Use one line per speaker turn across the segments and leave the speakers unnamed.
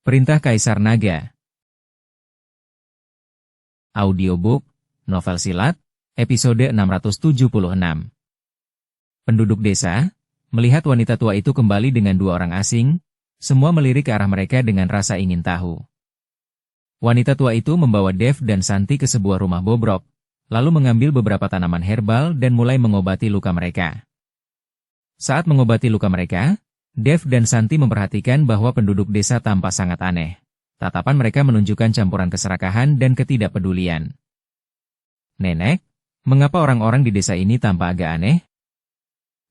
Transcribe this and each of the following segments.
Perintah Kaisar Naga. Audiobook, novel silat, episode 676. Penduduk desa, melihat wanita tua itu kembali dengan dua orang asing, semua melirik ke arah mereka dengan rasa ingin tahu. Wanita tua itu membawa Dev dan Santi ke sebuah rumah bobrok, lalu mengambil beberapa tanaman herbal dan mulai mengobati luka mereka. Saat mengobati luka mereka, Dev dan Santi memperhatikan bahwa penduduk desa tampak sangat aneh. Tatapan mereka menunjukkan campuran keserakahan dan ketidakpedulian. "Nenek, mengapa orang-orang di desa ini tampak agak aneh?"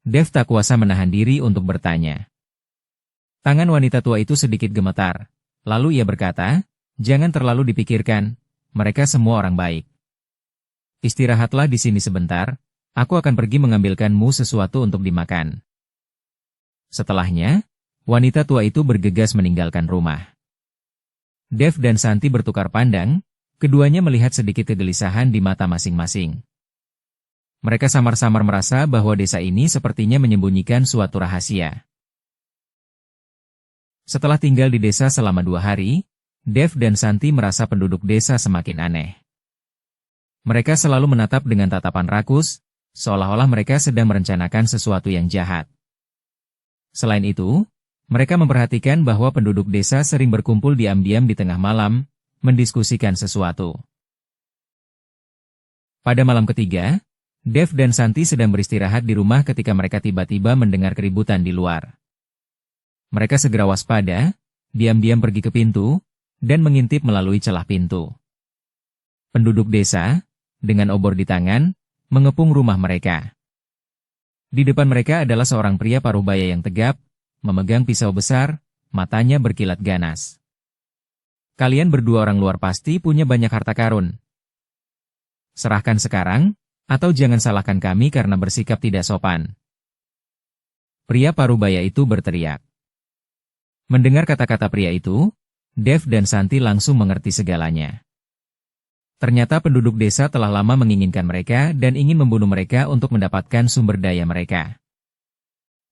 Dev tak kuasa menahan diri untuk bertanya. Tangan wanita tua itu sedikit gemetar. Lalu ia berkata, "Jangan terlalu dipikirkan, mereka semua orang baik. Istirahatlah di sini sebentar, aku akan pergi mengambilkanmu sesuatu untuk dimakan." Setelahnya, wanita tua itu bergegas meninggalkan rumah. Dev dan Santi bertukar pandang, keduanya melihat sedikit kegelisahan di mata masing-masing. Mereka samar-samar merasa bahwa desa ini sepertinya menyembunyikan suatu rahasia. Setelah tinggal di desa selama 2 hari, Dev dan Santi merasa penduduk desa semakin aneh. Mereka selalu menatap dengan tatapan rakus, seolah-olah mereka sedang merencanakan sesuatu yang jahat. Selain itu, mereka memperhatikan bahwa penduduk desa sering berkumpul diam-diam di tengah malam, mendiskusikan sesuatu. Pada malam ketiga, Dev dan Santi sedang beristirahat di rumah ketika mereka tiba-tiba mendengar keributan di luar. Mereka segera waspada, diam-diam pergi ke pintu, dan mengintip melalui celah pintu. Penduduk desa, dengan obor di tangan, mengepung rumah mereka. Di depan mereka adalah seorang pria parubaya yang tegap, memegang pisau besar, matanya berkilat ganas. "Kalian berdua orang luar pasti punya banyak harta karun. Serahkan sekarang, atau jangan salahkan kami karena bersikap tidak sopan." Pria parubaya itu berteriak. Mendengar kata-kata pria itu, Dev dan Santi langsung mengerti segalanya. Ternyata penduduk desa telah lama menginginkan mereka dan ingin membunuh mereka untuk mendapatkan sumber daya mereka.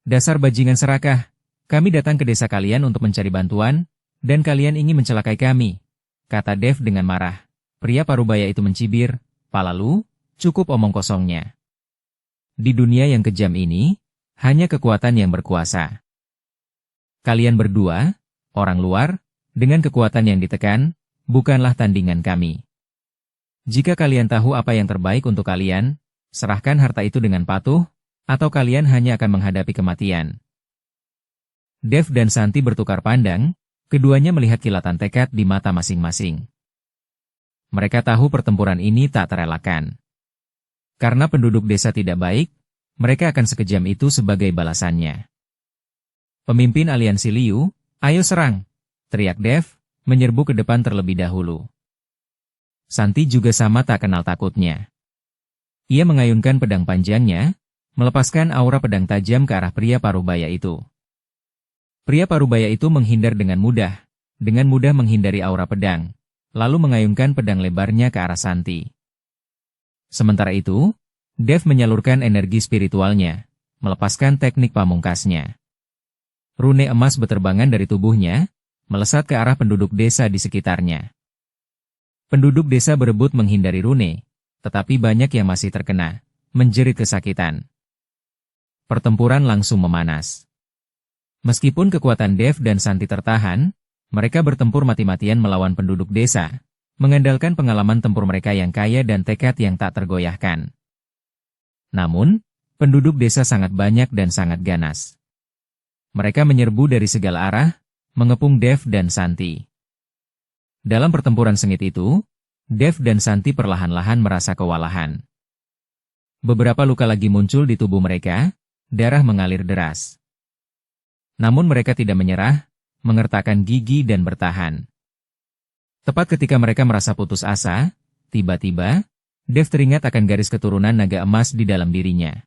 "Dasar bajingan serakah, kami datang ke desa kalian untuk mencari bantuan, dan kalian ingin mencelakai kami," kata Dev dengan marah. Pria parubaya itu mencibir, "Palalu, cukup omong kosongnya. Di dunia yang kejam ini, hanya kekuatan yang berkuasa. Kalian berdua, orang luar, dengan kekuatan yang ditekan, bukanlah tandingan kami. Jika kalian tahu apa yang terbaik untuk kalian, serahkan harta itu dengan patuh, atau kalian hanya akan menghadapi kematian." Dev dan Santi bertukar pandang, keduanya melihat kilatan tekad di mata masing-masing. Mereka tahu pertempuran ini tak terelakkan. Karena penduduk desa tidak baik, mereka akan sekejam itu sebagai balasannya. "Pemimpin aliansi Liu, ayo serang!" teriak Dev, menyerbu ke depan terlebih dahulu. Santi juga sama tak kenal takutnya. Ia mengayunkan pedang panjangnya, melepaskan aura pedang tajam ke arah pria parubaya itu. Pria parubaya itu menghindar dengan mudah menghindari aura pedang, lalu mengayunkan pedang lebarnya ke arah Santi. Sementara itu, Dev menyalurkan energi spiritualnya, melepaskan teknik pamungkasnya. Rune emas beterbangan dari tubuhnya, melesat ke arah penduduk desa di sekitarnya. Penduduk desa berebut menghindari rune, tetapi banyak yang masih terkena, menjerit kesakitan. Pertempuran langsung memanas. Meskipun kekuatan Dev dan Santi tertahan, mereka bertempur mati-matian melawan penduduk desa, mengandalkan pengalaman tempur mereka yang kaya dan tekad yang tak tergoyahkan. Namun, penduduk desa sangat banyak dan sangat ganas. Mereka menyerbu dari segala arah, mengepung Dev dan Santi. Dalam pertempuran sengit itu, Dev dan Santi perlahan-lahan merasa kewalahan. Beberapa luka lagi muncul di tubuh mereka, darah mengalir deras. Namun mereka tidak menyerah, mengertakkan gigi dan bertahan. Tepat ketika mereka merasa putus asa, tiba-tiba, Dev teringat akan garis keturunan naga emas di dalam dirinya.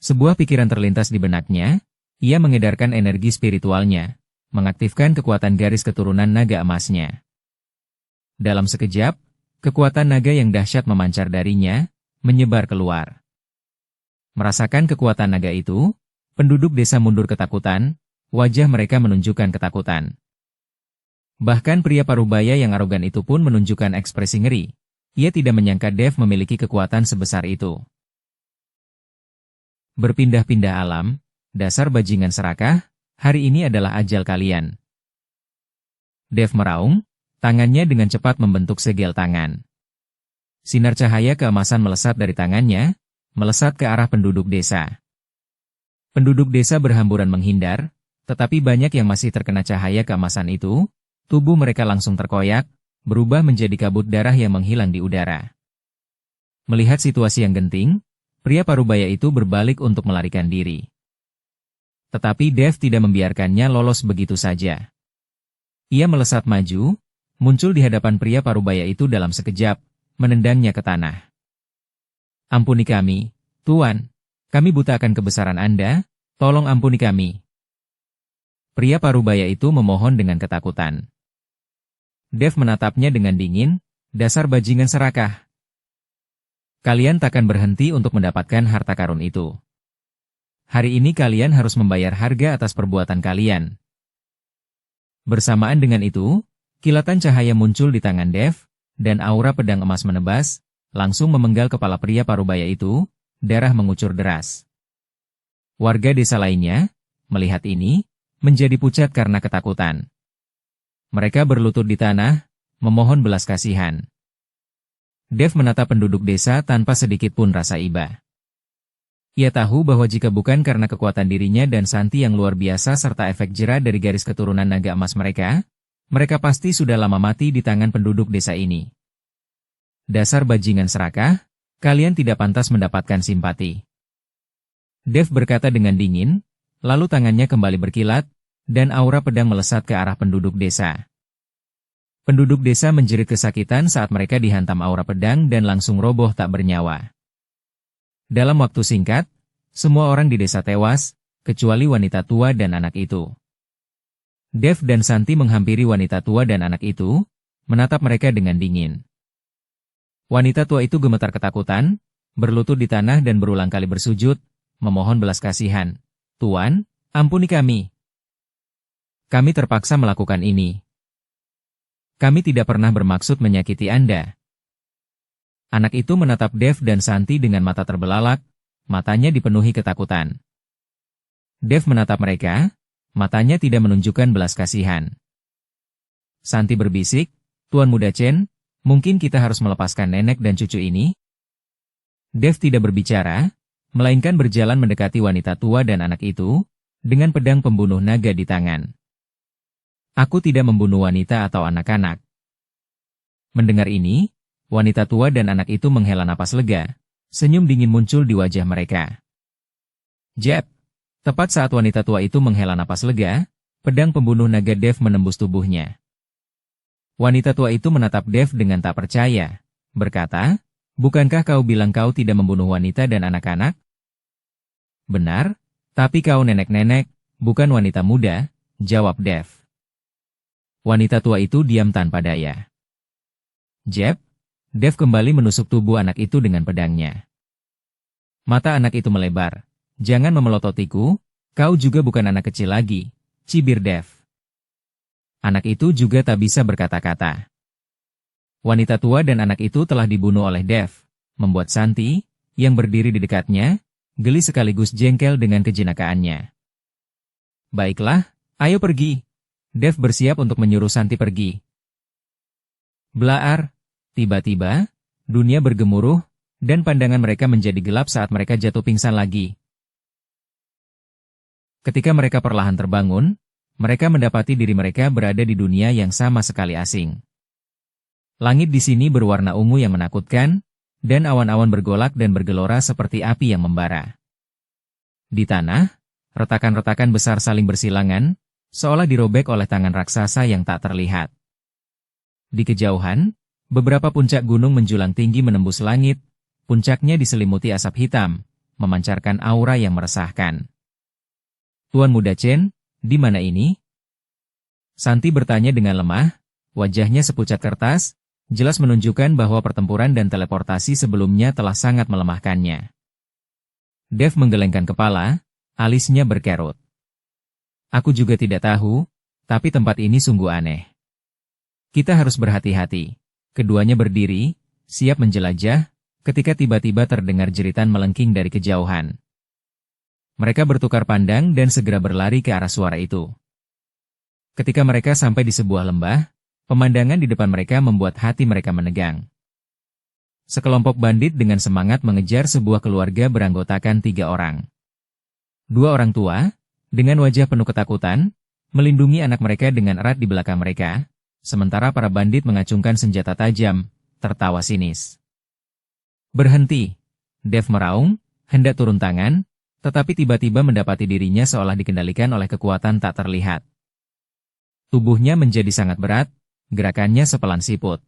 Sebuah pikiran terlintas di benaknya, ia mengedarkan energi spiritualnya, mengaktifkan kekuatan garis keturunan naga emasnya. Dalam sekejap, kekuatan naga yang dahsyat memancar darinya, menyebar keluar. Merasakan kekuatan naga itu, penduduk desa mundur ketakutan, wajah mereka menunjukkan ketakutan. Bahkan pria parubaya yang arogan itu pun menunjukkan ekspresi ngeri. Ia tidak menyangka Dev memiliki kekuatan sebesar itu. Berpindah-pindah alam, dasar bajingan serakah, hari ini adalah ajal kalian. Dev meraung, tangannya dengan cepat membentuk segel tangan. Sinar cahaya keemasan melesat dari tangannya, melesat ke arah penduduk desa. Penduduk desa berhamburan menghindar, tetapi banyak yang masih terkena cahaya keemasan itu, tubuh mereka langsung terkoyak, berubah menjadi kabut darah yang menghilang di udara. Melihat situasi yang genting, pria parubaya itu berbalik untuk melarikan diri. Tetapi Dev tidak membiarkannya lolos begitu saja. Ia melesat maju, muncul di hadapan pria parubaya itu dalam sekejap, menendangnya ke tanah. Ampuni kami, Tuan. Kami buta akan kebesaran Anda, tolong ampuni kami. Pria parubaya itu memohon dengan ketakutan. Dev menatapnya dengan dingin, dasar bajingan serakah. Kalian takkan berhenti untuk mendapatkan harta karun itu. Hari ini kalian harus membayar harga atas perbuatan kalian. Bersamaan dengan itu, kilatan cahaya muncul di tangan Dev, dan aura pedang emas menebas, langsung memenggal kepala pria parubaya itu, darah mengucur deras. Warga desa lainnya, melihat ini, menjadi pucat karena ketakutan. Mereka berlutut di tanah, memohon belas kasihan. Dev menatap penduduk desa tanpa sedikit pun rasa iba. Ia tahu bahwa jika bukan karena kekuatan dirinya dan Santi yang luar biasa serta efek jera dari garis keturunan naga emas mereka pasti sudah lama mati di tangan penduduk desa ini. Dasar bajingan serakah, kalian tidak pantas mendapatkan simpati. Dev berkata dengan dingin, lalu tangannya kembali berkilat, dan aura pedang melesat ke arah penduduk desa. Penduduk desa menjerit kesakitan saat mereka dihantam aura pedang dan langsung roboh tak bernyawa. Dalam waktu singkat, semua orang di desa tewas, kecuali wanita tua dan anak itu. Dev dan Santi menghampiri wanita tua dan anak itu, menatap mereka dengan dingin. Wanita tua itu gemetar ketakutan, berlutut di tanah dan berulang kali bersujud, memohon belas kasihan. Tuan, ampuni kami. Kami terpaksa melakukan ini. Kami tidak pernah bermaksud menyakiti Anda. Anak itu menatap Dev dan Santi dengan mata terbelalak, matanya dipenuhi ketakutan. Dev menatap mereka, matanya tidak menunjukkan belas kasihan. Santi berbisik, Tuan Muda Chen, mungkin kita harus melepaskan nenek dan cucu ini? Dev tidak berbicara, melainkan berjalan mendekati wanita tua dan anak itu, dengan pedang pembunuh naga di tangan. Aku tidak membunuh wanita atau anak-anak. Mendengar ini, wanita tua dan anak itu menghela napas lega, senyum dingin muncul di wajah mereka. Jeb! Tepat saat wanita tua itu menghela napas lega, pedang pembunuh naga Dev menembus tubuhnya. Wanita tua itu menatap Dev dengan tak percaya, berkata, bukankah kau bilang kau tidak membunuh wanita dan anak-anak? Benar, tapi kau nenek-nenek, bukan wanita muda, jawab Dev. Wanita tua itu diam tanpa daya. Jeb, Dev kembali menusuk tubuh anak itu dengan pedangnya. Mata anak itu melebar. Jangan memelototiku, kau juga bukan anak kecil lagi, cibir Dev. Anak itu juga tak bisa berkata-kata. Wanita tua dan anak itu telah dibunuh oleh Dev, membuat Santi, yang berdiri di dekatnya, geli sekaligus jengkel dengan kejenakaannya. Baiklah, ayo pergi. Dev bersiap untuk menyuruh Santi pergi. Blaar, tiba-tiba, dunia bergemuruh, dan pandangan mereka menjadi gelap saat mereka jatuh pingsan lagi. Ketika mereka perlahan terbangun, mereka mendapati diri mereka berada di dunia yang sama sekali asing. Langit di sini berwarna ungu yang menakutkan, dan awan-awan bergolak dan bergelora seperti api yang membara. Di tanah, retakan-retakan besar saling bersilangan, seolah dirobek oleh tangan raksasa yang tak terlihat. Di kejauhan, beberapa puncak gunung menjulang tinggi menembus langit, puncaknya diselimuti asap hitam, memancarkan aura yang meresahkan. Tuan Muda Chen, di mana ini? Santi bertanya dengan lemah, wajahnya sepucat kertas, jelas menunjukkan bahwa pertempuran dan teleportasi sebelumnya telah sangat melemahkannya. Dev menggelengkan kepala, alisnya berkerut. Aku juga tidak tahu, tapi tempat ini sungguh aneh. Kita harus berhati-hati. Keduanya berdiri, siap menjelajah, ketika tiba-tiba terdengar jeritan melengking dari kejauhan. Mereka bertukar pandang dan segera berlari ke arah suara itu. Ketika mereka sampai di sebuah lembah, pemandangan di depan mereka membuat hati mereka menegang. Sekelompok bandit dengan semangat mengejar sebuah keluarga beranggotakan 3 orang. 2 orang tua, dengan wajah penuh ketakutan, melindungi anak mereka dengan erat di belakang mereka, sementara para bandit mengacungkan senjata tajam, tertawa sinis. Berhenti, Dev meraung, hendak turun tangan, tetapi tiba-tiba mendapati dirinya seolah dikendalikan oleh kekuatan tak terlihat. Tubuhnya menjadi sangat berat, gerakannya sepelan siput.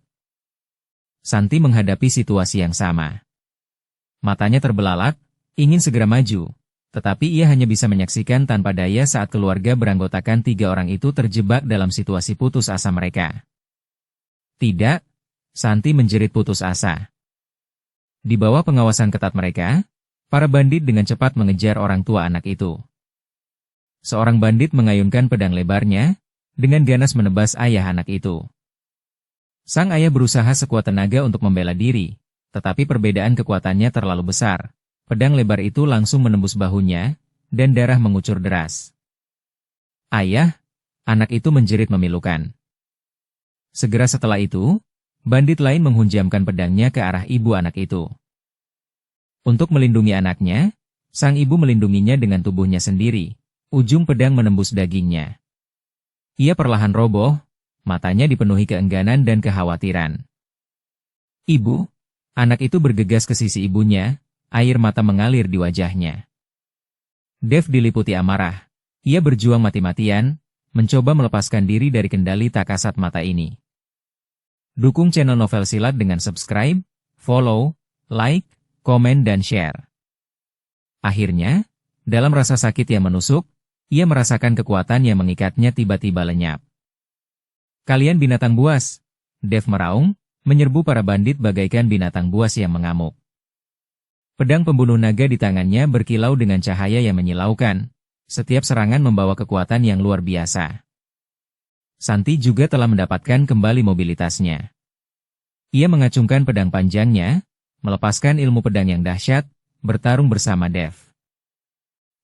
Santi menghadapi situasi yang sama. Matanya terbelalak, ingin segera maju, tetapi ia hanya bisa menyaksikan tanpa daya saat keluarga beranggotakan 3 orang itu terjebak dalam situasi putus asa mereka. Tidak, Santi menjerit putus asa. Di bawah pengawasan ketat mereka, para bandit dengan cepat mengejar orang tua anak itu. Seorang bandit mengayunkan pedang lebarnya, dengan ganas menebas ayah anak itu. Sang ayah berusaha sekuat tenaga untuk membela diri, tetapi perbedaan kekuatannya terlalu besar. Pedang lebar itu langsung menembus bahunya, dan darah mengucur deras. Ayah, anak itu menjerit memilukan. Segera setelah itu, bandit lain menghunjamkan pedangnya ke arah ibu anak itu. Untuk melindungi anaknya, sang ibu melindunginya dengan tubuhnya sendiri, ujung pedang menembus dagingnya. Ia perlahan roboh, matanya dipenuhi keengganan dan kekhawatiran. Ibu, anak itu bergegas ke sisi ibunya, air mata mengalir di wajahnya. Dev diliputi amarah. Ia berjuang mati-matian, mencoba melepaskan diri dari kendali tak kasat mata ini. Dukung channel Novel Silat dengan subscribe, follow, like, komen dan share. Akhirnya, dalam rasa sakit yang menusuk, ia merasakan kekuatan yang mengikatnya tiba-tiba lenyap. Kalian binatang buas, Dev meraung, menyerbu para bandit bagaikan binatang buas yang mengamuk. Pedang pembunuh naga di tangannya berkilau dengan cahaya yang menyilaukan. Setiap serangan membawa kekuatan yang luar biasa. Santi juga telah mendapatkan kembali mobilitasnya. Ia mengacungkan pedang panjangnya, melepaskan ilmu pedang yang dahsyat, bertarung bersama Dev.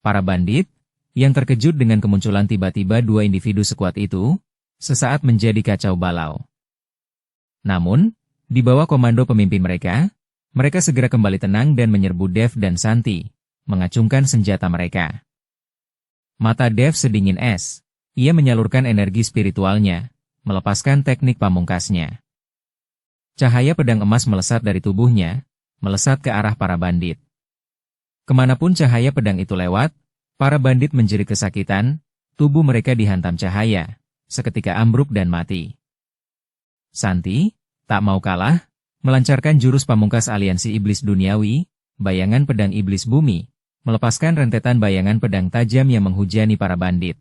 Para bandit, yang terkejut dengan kemunculan tiba-tiba 2 individu sekuat itu, sesaat menjadi kacau balau. Namun, di bawah komando pemimpin mereka segera kembali tenang dan menyerbu Dev dan Santi, mengacungkan senjata mereka. Mata Dev sedingin es, ia menyalurkan energi spiritualnya, melepaskan teknik pamungkasnya. Cahaya pedang emas melesat dari tubuhnya, melesat ke arah para bandit. Kemanapun cahaya pedang itu lewat, para bandit menjerit kesakitan, tubuh mereka dihantam cahaya, seketika ambruk dan mati. Santi, tak mau kalah, melancarkan jurus pamungkas aliansi iblis duniawi, bayangan pedang iblis bumi, melepaskan rentetan bayangan pedang tajam yang menghujani para bandit.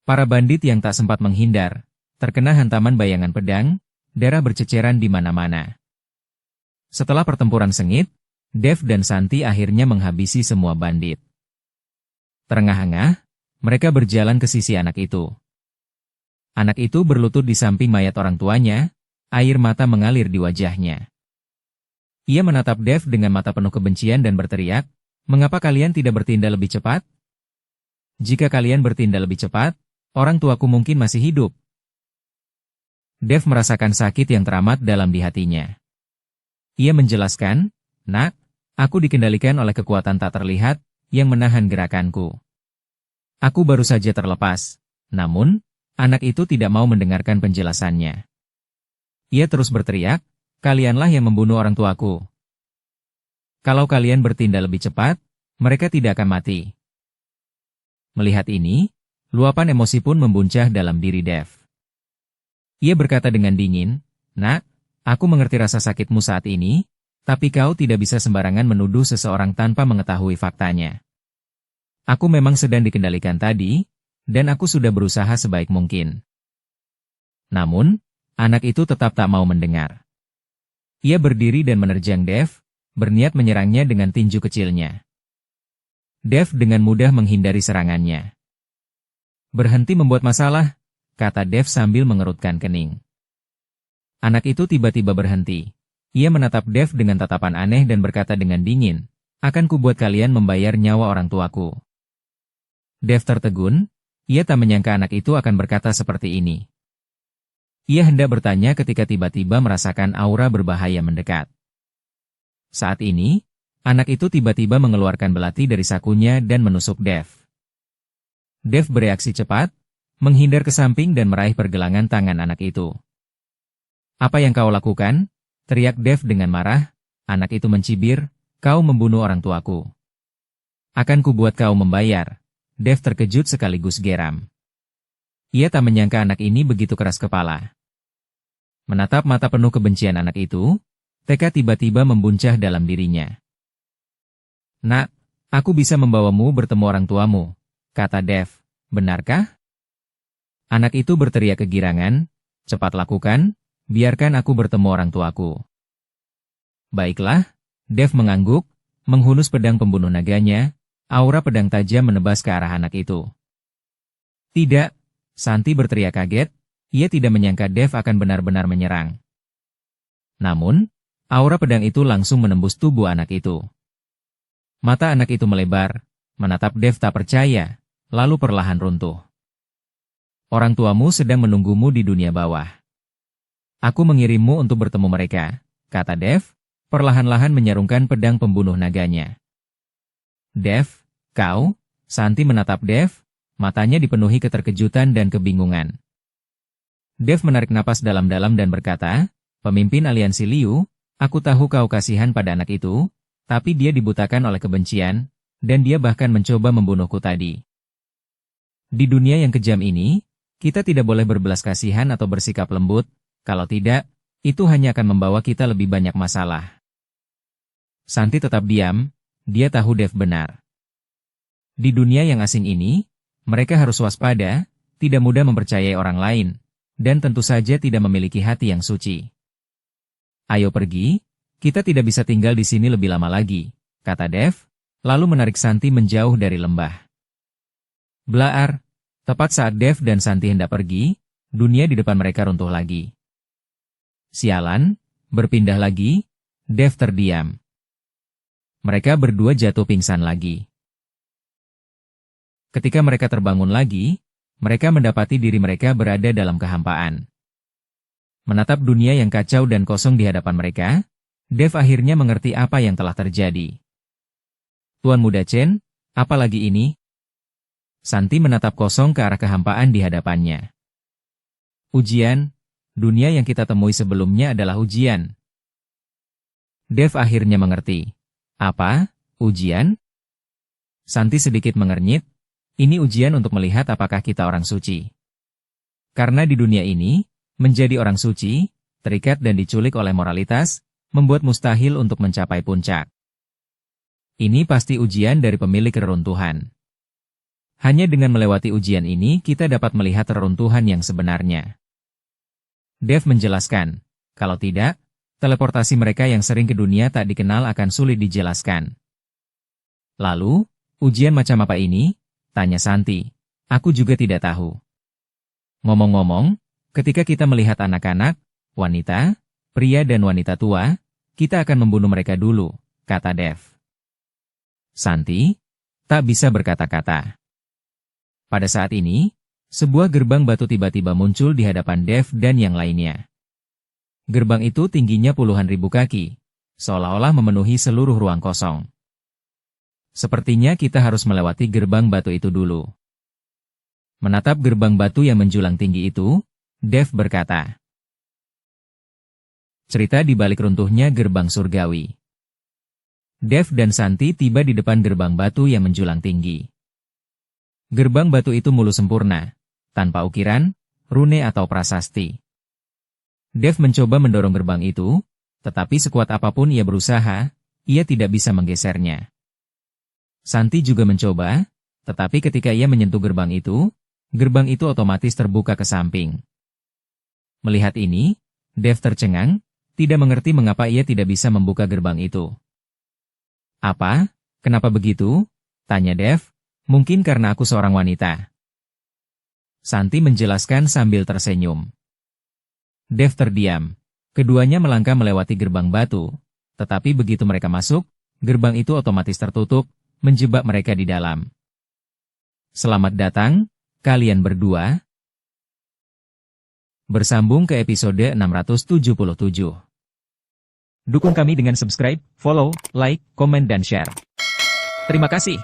Para bandit yang tak sempat menghindar, terkena hantaman bayangan pedang, darah berceceran di mana-mana. Setelah pertempuran sengit, Dev dan Santi akhirnya menghabisi semua bandit. Terengah-engah, mereka berjalan ke sisi anak itu. Anak itu berlutut di samping mayat orang tuanya, air mata mengalir di wajahnya. Ia menatap Dev dengan mata penuh kebencian dan berteriak, "Mengapa kalian tidak bertindak lebih cepat? Jika kalian bertindak lebih cepat, orang tuaku mungkin masih hidup." Dev merasakan sakit yang teramat dalam di hatinya. Ia menjelaskan, "Nak, aku dikendalikan oleh kekuatan tak terlihat, yang menahan gerakanku. Aku baru saja terlepas." Namun, anak itu tidak mau mendengarkan penjelasannya. Ia terus berteriak, "Kalianlah yang membunuh orang tuaku. Kalau kalian bertindak lebih cepat, mereka tidak akan mati." Melihat ini, luapan emosi pun membuncah dalam diri Dev. Ia berkata dengan dingin, "Nak, aku mengerti rasa sakitmu saat ini, tapi kau tidak bisa sembarangan menuduh seseorang tanpa mengetahui faktanya. Aku memang sedang dikendalikan tadi, dan aku sudah berusaha sebaik mungkin." Namun, anak itu tetap tak mau mendengar. Ia berdiri dan menerjang Dev, berniat menyerangnya dengan tinju kecilnya. Dev dengan mudah menghindari serangannya. "Berhenti membuat masalah," kata Dev sambil mengerutkan kening. Anak itu tiba-tiba berhenti. Ia menatap Dev dengan tatapan aneh dan berkata dengan dingin, "Akan kubuat kalian membayar nyawa orang tuaku." Dev tertegun, ia tak menyangka anak itu akan berkata seperti ini. Ia hendak bertanya ketika tiba-tiba merasakan aura berbahaya mendekat. Saat ini, anak itu tiba-tiba mengeluarkan belati dari sakunya dan menusuk Dev. Dev bereaksi cepat, menghindar ke samping dan meraih pergelangan tangan anak itu. "Apa yang kau lakukan?" teriak Dev dengan marah. Anak itu mencibir, "Kau membunuh orang tuaku. Akan kubuat kau membayar." Dev terkejut sekaligus geram. Ia tak menyangka anak ini begitu keras kepala. Menatap mata penuh kebencian anak itu, tekad tiba-tiba membuncah dalam dirinya. "Nak, aku bisa membawamu bertemu orang tuamu," kata Dev. "Benarkah?" Anak itu berteriak kegirangan, "Cepat lakukan, biarkan aku bertemu orang tuaku." "Baiklah," Dev mengangguk, menghunus pedang pembunuh naganya, aura pedang tajam menebas ke arah anak itu. "Tidak!" Santi berteriak kaget, ia tidak menyangka Dev akan benar-benar menyerang. Namun, aura pedang itu langsung menembus tubuh anak itu. Mata anak itu melebar, menatap Dev tak percaya, lalu perlahan runtuh. "Orang tuamu sedang menunggumu di dunia bawah. Aku mengirimmu untuk bertemu mereka," kata Dev, perlahan-lahan menyarungkan pedang pembunuh naganya. "Dev, kau?" Santi menatap Dev, matanya dipenuhi keterkejutan dan kebingungan. Dev menarik napas dalam-dalam dan berkata, "Pemimpin aliansi Liu, aku tahu kau kasihan pada anak itu, tapi dia dibutakan oleh kebencian, dan dia bahkan mencoba membunuhku tadi. Di dunia yang kejam ini, kita tidak boleh berbelas kasihan atau bersikap lembut, kalau tidak, itu hanya akan membawa kita lebih banyak masalah." Santi tetap diam, dia tahu Dev benar. Di dunia yang asing ini, mereka harus waspada, tidak mudah mempercayai orang lain, dan tentu saja tidak memiliki hati yang suci. "Ayo pergi, kita tidak bisa tinggal di sini lebih lama lagi," kata Dev, lalu menarik Santi menjauh dari lembah. Blaar, tepat saat Dev dan Santi hendak pergi, dunia di depan mereka runtuh lagi. "Sialan, berpindah lagi," Dev terdiam. Mereka berdua jatuh pingsan lagi. Ketika mereka terbangun lagi, mereka mendapati diri mereka berada dalam kehampaan. Menatap dunia yang kacau dan kosong di hadapan mereka, Dev akhirnya mengerti apa yang telah terjadi. "Tuan Muda Chen, apa lagi ini?" Santi menatap kosong ke arah kehampaan di hadapannya. "Ujian, dunia yang kita temui sebelumnya adalah ujian." Dev akhirnya mengerti. "Apa? Ujian?" Santi sedikit mengernyit, "Ini ujian untuk melihat apakah kita orang suci. Karena di dunia ini, menjadi orang suci, terikat dan diculik oleh moralitas, membuat mustahil untuk mencapai puncak. Ini pasti ujian dari pemilik reruntuhan. Hanya dengan melewati ujian ini kita dapat melihat reruntuhan yang sebenarnya." Dev menjelaskan, "Kalau tidak, teleportasi mereka yang sering ke dunia tak dikenal akan sulit dijelaskan." "Lalu, ujian macam apa ini?" tanya Santi. "Aku juga tidak tahu." "Ngomong-ngomong, ketika kita melihat anak-anak, wanita, pria dan wanita tua, kita akan membunuh mereka dulu," kata Dev. Santi tak bisa berkata-kata. Pada saat ini, sebuah gerbang batu tiba-tiba muncul di hadapan Dev dan yang lainnya. Gerbang itu tingginya puluhan ribu kaki, seolah-olah memenuhi seluruh ruang kosong. "Sepertinya kita harus melewati gerbang batu itu dulu." Menatap gerbang batu yang menjulang tinggi itu, Dev berkata. Cerita di balik runtuhnya gerbang surgawi. Dev dan Santi tiba di depan gerbang batu yang menjulang tinggi. Gerbang batu itu mulus sempurna, tanpa ukiran, rune atau prasasti. Dev mencoba mendorong gerbang itu, tetapi sekuat apapun ia berusaha, ia tidak bisa menggesernya. Santi juga mencoba, tetapi ketika ia menyentuh gerbang itu otomatis terbuka ke samping. Melihat ini, Dev tercengang, tidak mengerti mengapa ia tidak bisa membuka gerbang itu. "Apa? Kenapa begitu?" tanya Dev. "Mungkin karena aku seorang wanita." Santi menjelaskan sambil tersenyum. Dev terdiam. Keduanya melangkah melewati gerbang batu, tetapi begitu mereka masuk, gerbang itu otomatis tertutup, menjebak mereka di dalam. Selamat datang, kalian berdua. Bersambung ke episode 677. Dukung kami dengan subscribe, follow, like, komen dan share. Terima kasih.